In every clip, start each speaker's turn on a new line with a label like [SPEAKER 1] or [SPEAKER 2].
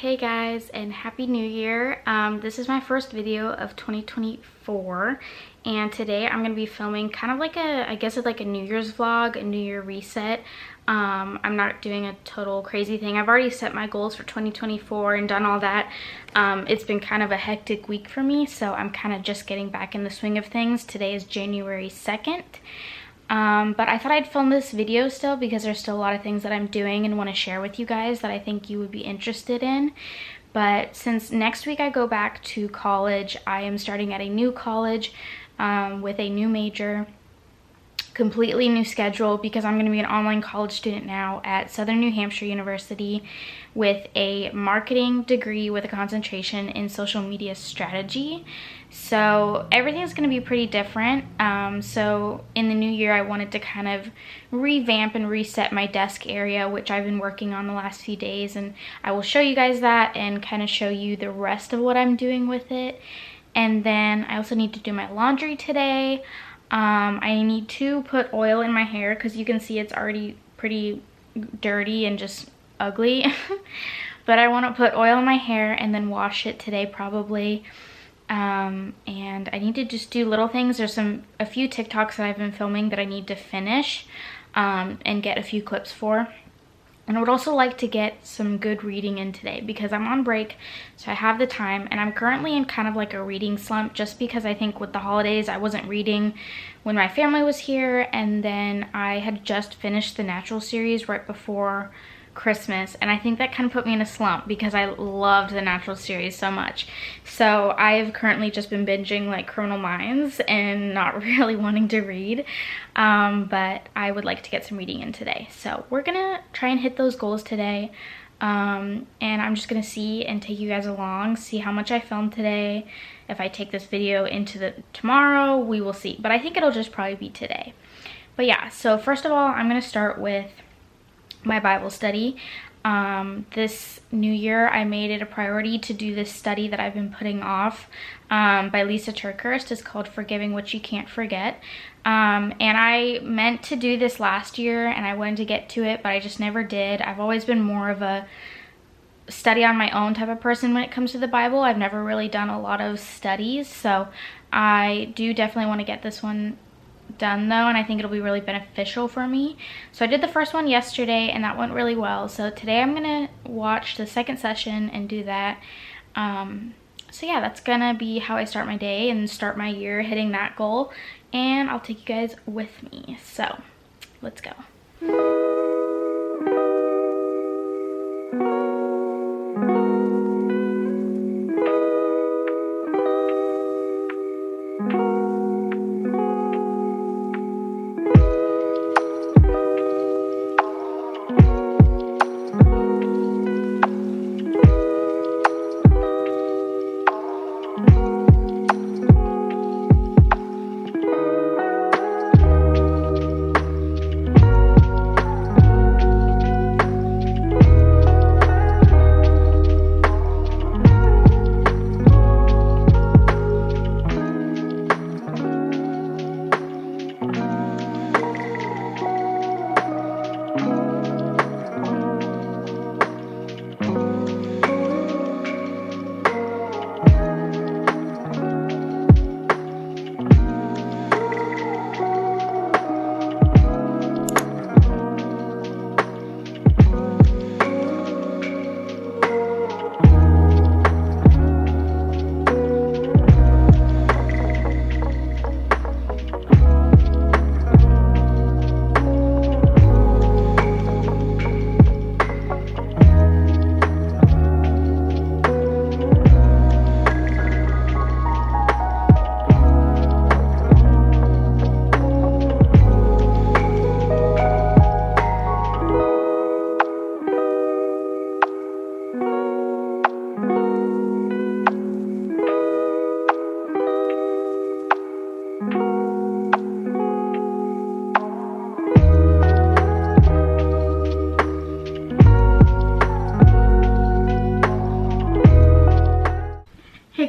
[SPEAKER 1] Hey guys, and happy new year. This is my first video of 2024, and today I'm going to be filming kind of like I guess it's like a New Year's vlog, a New Year reset. I'm not doing a total crazy thing. I've already set my goals for 2024 and done all that. It's been kind of a hectic week for me, so I'm kind of just getting back in the swing of things. Today is January 2nd. But I thought I'd film this video still because there's still a lot of things that I'm doing and want to share with you guys that I think you would be interested in. But since next week I go back to college, I am starting at a new college with a new major, completely new schedule, because I'm going to be an online college student now at Southern New Hampshire University with a marketing degree with a concentration in social media strategy. So everything's going to be pretty different. So in the new year, I wanted to kind of revamp and reset my desk area, which I've been working on the last few days, and I will show you guys that and kind of show you the rest of what I'm doing with it. And then I also need to do my laundry today. I need to put oil in my hair because you can see it's already pretty dirty and just ugly. But I want to put oil in my hair and then wash it today probably. And I need to just do little things. There's a few TikToks that I've been filming that I need to finish and get a few clips for. And I would also like to get some good reading in today because I'm on break, so I have the time, and I'm currently in kind of like a reading slump just because I think with the holidays I wasn't reading when my family was here, and then I had just finished the Natural series right before Christmas, and I think that kind of put me in a slump because I loved the Natural series so much. So I've currently just been binging like Criminal Minds and not really wanting to read, but I would like to get some reading in today. So we're gonna try and hit those goals today, and I'm just gonna see and take you guys along, see how much I filmed today. If I take this video into tomorrow, we will see, but I think it'll just probably be today. But yeah, so first of all, I'm gonna start with my Bible study. This new year I made it a priority to do this study that I've been putting off by Lisa Turkhurst. It's called Forgiving What You Can't Forget, and I meant to do this last year and I wanted to get to it, but I just never did. I've always been more of a study on my own type of person when it comes to the Bible. I've never really done a lot of studies, so I do definitely want to get this one done though, and I think it'll be really beneficial for me. So I did the first one yesterday and that went really well, so today I'm gonna watch the second session and do that. So yeah, that's gonna be how I start my day and start my year, hitting that goal, and I'll take you guys with me. So let's go.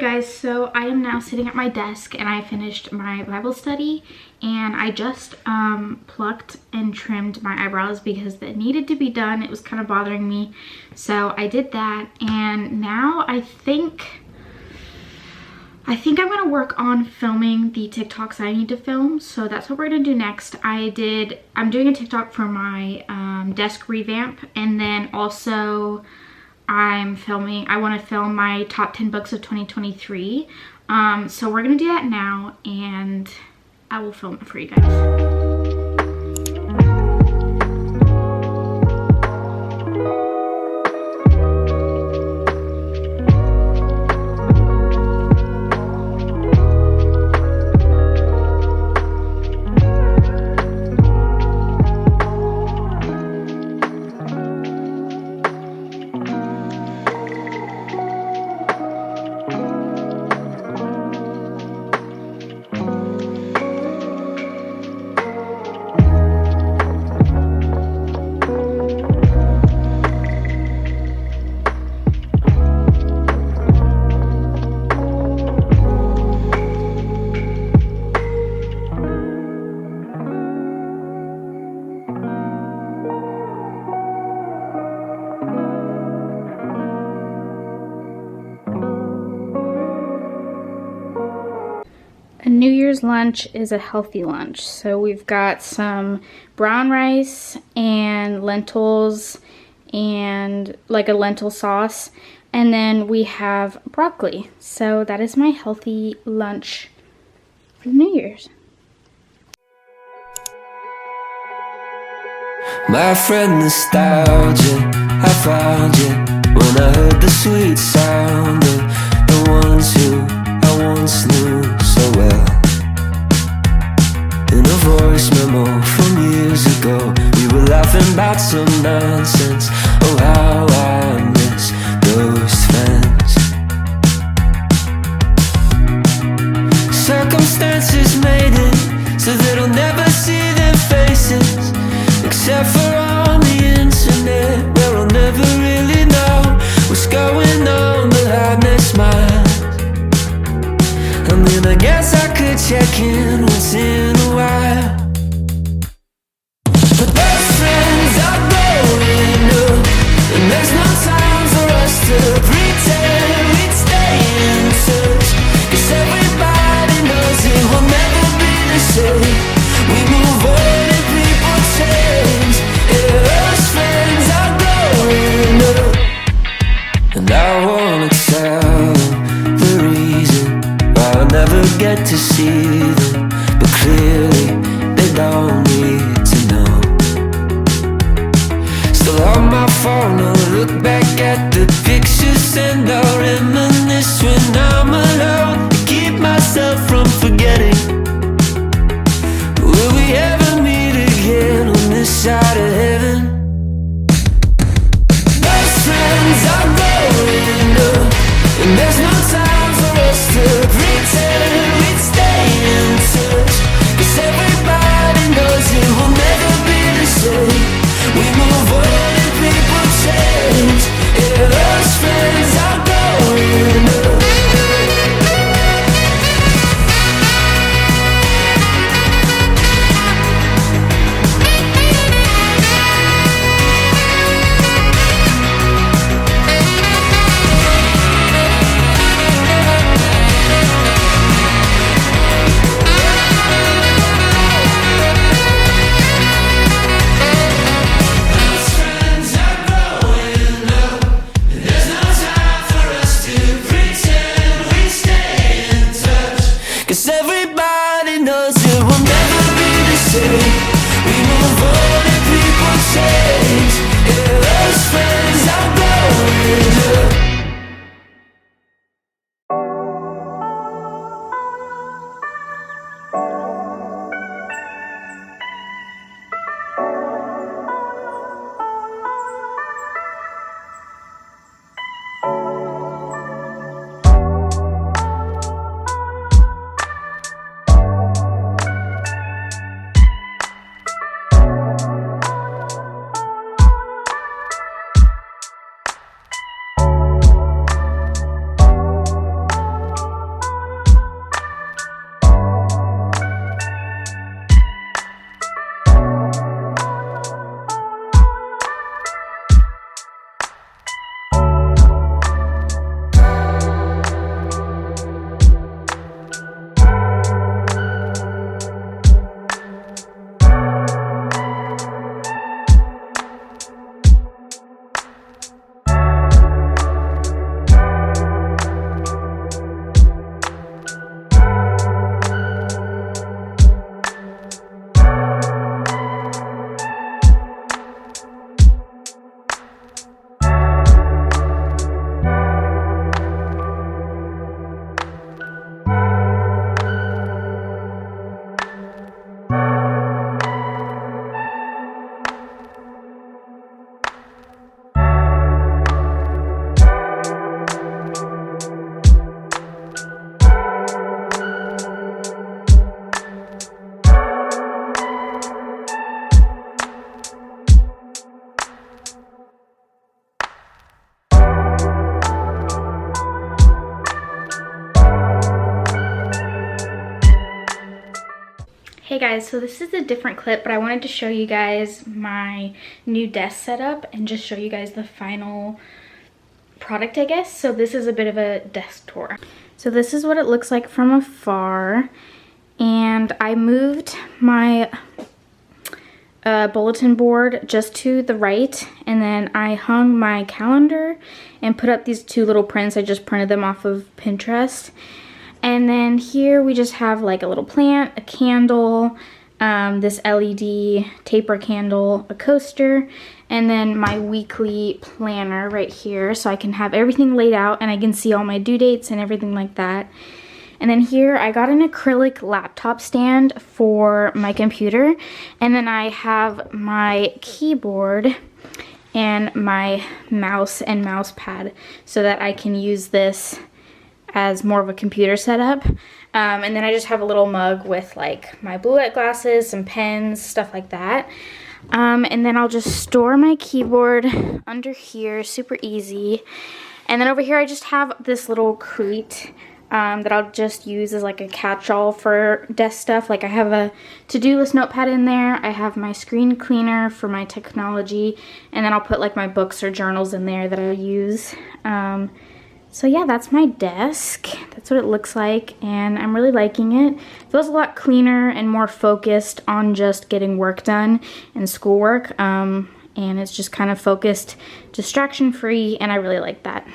[SPEAKER 1] guys, so I am now sitting at my desk and I finished my Bible study, and I just plucked and trimmed my eyebrows because that needed to be done. It was kind of bothering me, so I did that. And now I think I'm gonna work on filming the TikToks I need to film, so that's what we're gonna do next. I'm doing a TikTok for my desk revamp, and then also I want to film my top 10 books of 2023. So we're gonna do that now, and I will film it for you guys. A New Year's lunch is a healthy lunch. So we've got some brown rice and lentils and like a lentil sauce. And then we have broccoli. So that is my healthy lunch for New Year's.
[SPEAKER 2] My friend nostalgia, I found you when I heard the sweet sound of the ones who I once knew so well. In a voice memo from years ago, we were laughing about some nonsense. Oh, how I miss those friends. Circumstances made it so that I'll never see their faces, except for on the internet, where I'll never really know what's going on behind their smiles. I mean, I guess I could check in once in a while, but those friends are growing up, and there's no time for us to pretend we'd stay in touch, 'cause everybody knows it will never be the same. We move on and people change. Yeah, those friends are growing up, and I wanna tell them the reason why I'll never get to see them, but clearly they don't need to know. Still on my phone, I'll look back at the pictures and I'll reminisce when I'm alone, to keep myself from forgetting. Will we ever meet again on this side of heaven? Those friends are growing up, and there's no time for us to pretend we'd stay in touch, 'cause everybody knows it will never be the same. We move on and people change. Yeah, those friends are growing up.
[SPEAKER 1] Hey guys, so this is a different clip, but I wanted to show you guys my new desk setup and just show you guys the final product, I guess. So this is a bit of a desk tour. So this is what it looks like from afar. And I moved my bulletin board just to the right, and then I hung my calendar and put up these two little prints. I just printed them off of Pinterest. And then here we just have like a little plant, a candle, this LED taper candle, a coaster, and then my weekly planner right here, so I can have everything laid out and I can see all my due dates and everything like that. And then here I got an acrylic laptop stand for my computer, and then I have my keyboard and my mouse and mouse pad so that I can use this as more of a computer setup. And then I just have a little mug with like my blue light glasses, some pens, stuff like that. And then I'll just store my keyboard under here, super easy. And then over here I just have this little crate that I'll just use as like a catch-all for desk stuff. Like I have a to-do list notepad in there, I have my screen cleaner for my technology, and then I'll put like my books or journals in there that I use. So yeah, that's my desk. That's what it looks like, and I'm really liking it. It feels a lot cleaner and more focused on just getting work done and schoolwork, and it's just kind of focused, distraction-free, and I really like that.